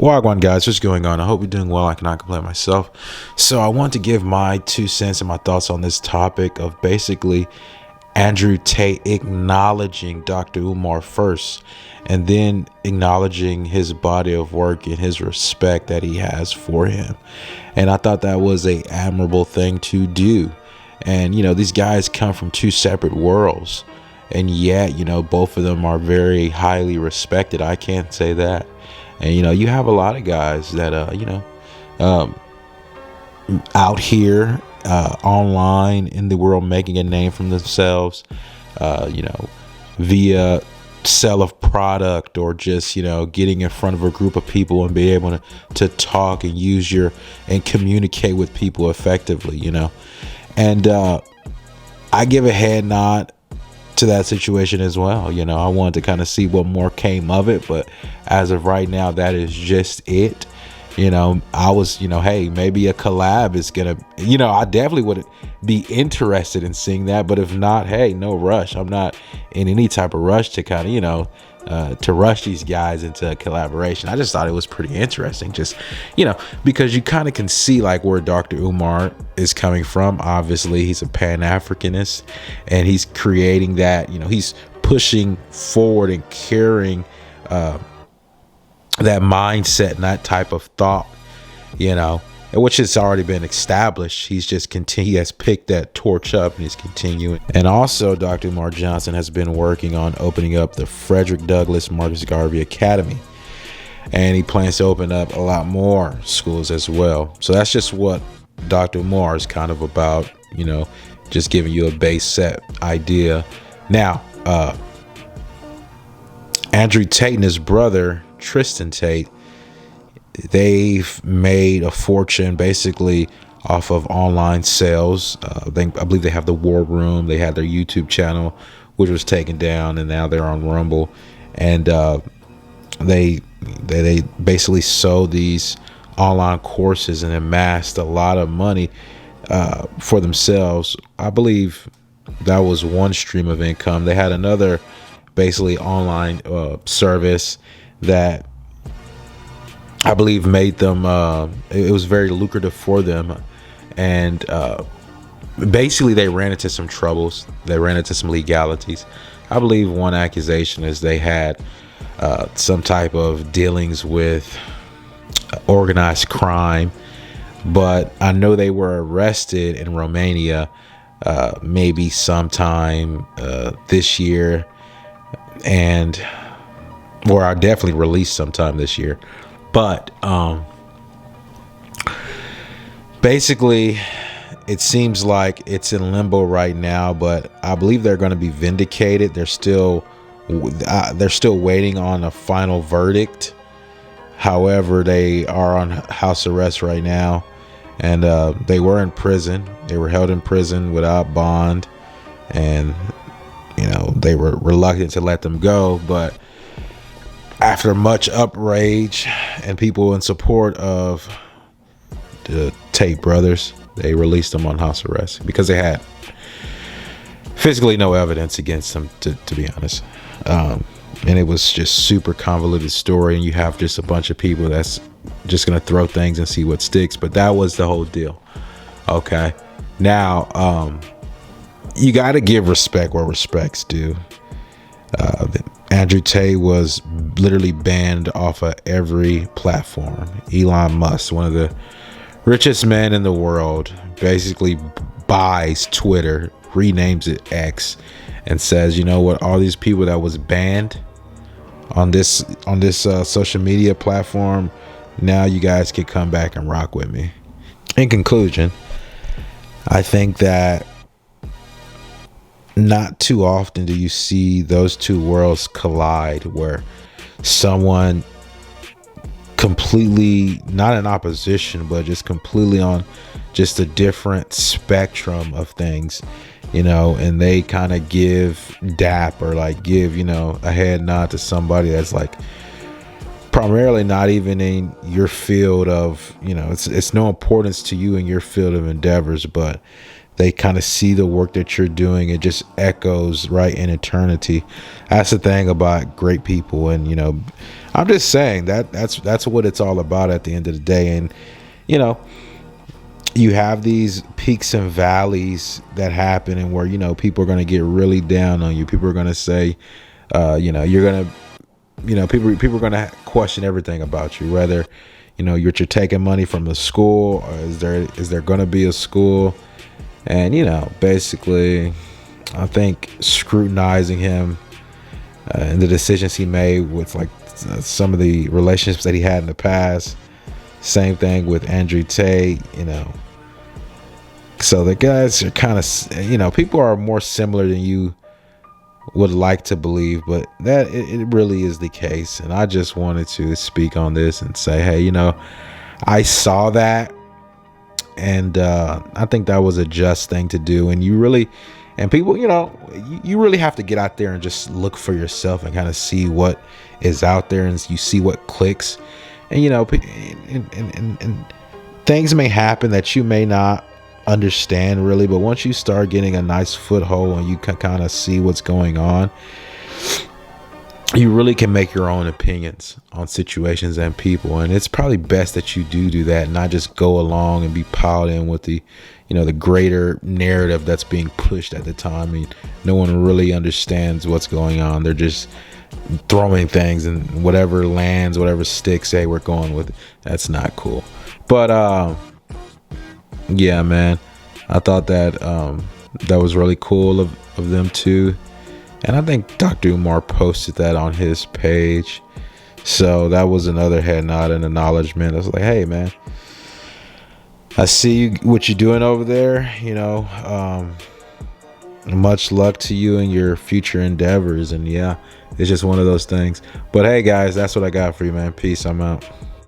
Wagwan guys, what's going on? I hope you're doing well. I cannot complain myself. So I want to give my 2 cents and my thoughts on this topic of basically Andrew Tate acknowledging Dr. Umar first and then acknowledging his body of work and his respect that he has for him. And I thought that was a admirable thing to do. And, these guys come from two separate worlds. And yet, both of them are very highly respected. I can't say that. And, you have a lot of guys that, out here online in the world making a name for themselves, via sell of product or just, getting in front of a group of people and be able to talk and and communicate with people effectively, And I give a head nod to that situation as well. I wanted to kind of see what more came of it, but as of right now, that is just it. I was, hey, maybe a collab is gonna, I definitely would be interested in seeing that, but if not, hey, no rush. I'm not in any type of rush to kind of, to rush these guys into a collaboration. I just thought it was pretty interesting, just, because you kind of can see like where Dr. Umar is coming from. Obviously, he's a Pan-Africanist and he's creating that, he's pushing forward and carrying, that mindset and that type of thought, which has already been established. He has picked that torch up and he's continuing. And also Dr. Umar Johnson has been working on opening up the Frederick Douglass Marcus Garvey Academy. And he plans to open up a lot more schools as well. So that's just what Dr. Umar is kind of about, just giving you a base set idea. Now, Andrew Tate and his brother, Tristan Tate, they've made a fortune basically off of online sales. I believe they have the War Room. They had their YouTube channel, which was taken down, and now they're on Rumble. And they basically sold these online courses and amassed a lot of money for themselves. I believe that was one stream of income. They had another basically online service that I believe made them, it was very lucrative for them. And basically they ran into some troubles. They ran into some legalities. I believe one accusation is they had some type of dealings with organized crime. But I know they were arrested in Romania maybe sometime this year. Or are definitely released sometime this year. But basically, it seems like it's in limbo right now. But I believe they're going to be vindicated. They're still waiting on a final verdict. However, they are on house arrest right now, and they were in prison. They were held in prison without bond, and they were reluctant to let them go, but after much outrage and people in support of the Tate brothers, they released them on house arrest because they had physically no evidence against them, to be honest. And it was just super convoluted story, and you have just a bunch of people that's just going to throw things and see what sticks. But that was the whole deal. Okay. Now, you got to give respect where respect's due. Andrew Tate was literally banned off of every platform. Elon Musk, one of the richest men in the world, basically buys Twitter, renames it X, and says, you know what, all these people that was banned on this social media platform, now you guys can come back and rock with me. In conclusion, I think that not too often do you see those two worlds collide, where someone completely not in opposition, but just completely on just a different spectrum of things, and they kind of give give a head nod to somebody that's like primarily not even in your field of, it's no importance to you in your field of endeavors, but they kind of see the work that you're doing. It just echoes right in eternity. That's the thing about great people. And, I'm just saying that's what it's all about at the end of the day. And, you know, you have these peaks and valleys that happen, and where, people are going to get really down on you. People are going to say, you're going to, people are going to question everything about you, whether, you're taking money from the school, or is there going to be a school. And, basically, I think scrutinizing him and the decisions he made with, like, some of the relationships that he had in the past. Same thing with Andrew Tate, So the guys are kind of, people are more similar than you would like to believe, but that it really is the case. And I just wanted to speak on this and say, hey, I saw that. And I think that was a just thing to do. And people, you really have to get out there and just look for yourself and kind of see what is out there, and you see what clicks. And, and things may happen that you may not understand really, but once you start getting a nice foothold and you can kind of see what's going on, you really can make your own opinions on situations and people. And it's probably best that you do that, and not just go along and be piled in with the, the greater narrative that's being pushed at the time. I mean, no one really understands what's going on. They're just throwing things, and whatever lands, whatever sticks, hey, we're going with it. That's not cool. But yeah, man, I thought that that was really cool of them too. And I think Dr. Umar posted that on his page. So that was another head nod and acknowledgement. I was like, hey, man, I see what you're doing over there. Much luck to you in your future endeavors. And yeah, it's just one of those things. But hey, guys, that's what I got for you, man. Peace. I'm out.